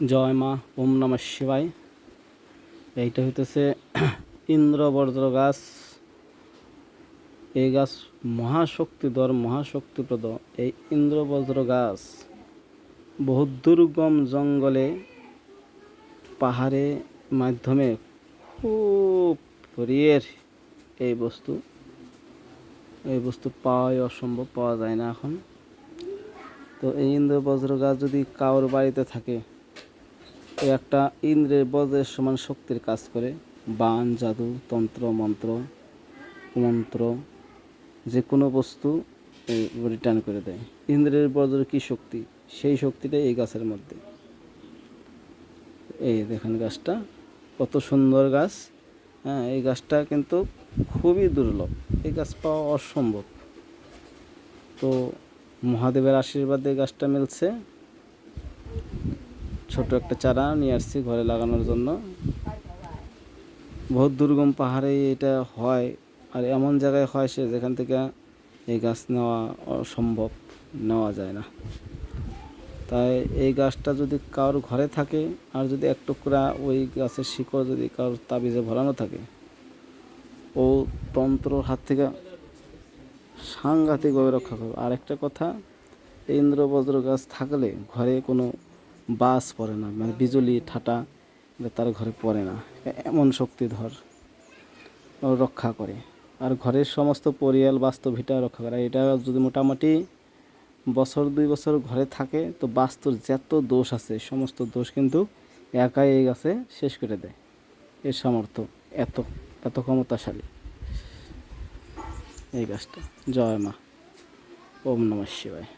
জয় মা, ওম নমঃ শিবায়। এইটা হইতেছে ইন্দ্রবজ্র গাছ। এই গাছ মহাশক্তিধর, মহাশক্তিপ্রদ। এই ইন্দ্রবজ্র গাছ বহু দুর্গম জঙ্গলে, পাহাড়ে মাধ্যমে খুব রেয়ার এই বস্তু পাওয়াই অসম্ভব, পাওয়া যায় না এখন। তো এই ইন্দ্রবজ্র গাছ যদি কারোর বাড়িতে থাকে, একটা ইন্দ্রের বজ্রের সমান শক্তির কাজ করে। বান, জাদু, তন্ত্র, মন্ত্র, কুমন্ত্র, যে কোনো বস্তু রিটার্ন করে দেয়। ইন্দ্রের বজ্রের কী শক্তি, সেই শক্তিটাই এই গাছের মধ্যে। এই দেখেন গাছটা কত সুন্দর গাছ। হ্যাঁ, এই গাছটা কিন্তু খুবই দুর্লভ, এই গাছ পাওয়া অসম্ভব। তো মহাদেবের আশীর্বাদে গাছটা মিলছে। ছোট একটা চারা নিয়ে আসছি ঘরে লাগানোর জন্য। বহুত দুর্গম পাহাড়ে এটা হয়, আর এমন জায়গায় হয় সে যেখান থেকে এই গাছ নেওয়া অসম্ভব, নেওয়া যায় না। তাই এই গাছটা যদি কারোর ঘরে থাকে, আর যদি এক টুকরা ওই গাছের শিকড় যদি কারোর তাবিজে ভরানো থাকে, ও তন্ত্রর হাত থেকে সাংঘাতিকভাবে রক্ষা করবে। আর একটা কথা, এই ইন্দ্রবজ্র গাছ থাকলে ঘরে কোনো বাজ পড়ে না, মানে বিজলি ঠাটা তার ঘরে পড়ে না, এমন শক্তিধর রক্ষা করে। আর ঘরের সমস্ত পরিয়াল বাস্তুভিটা রক্ষা করে। এটা যদি মোটামুটি বছর 2 বছর ঘরে থাকে, তো বাস্তুর যত দোষ আছে সমস্ত দোষ কিন্তু একাই এই গাছে শেষ করে দেয়। এর সামর্থ্য এত এত ক্ষমতাশালী এই গাছটা। জয় মা, ওম নমঃ শিবায়।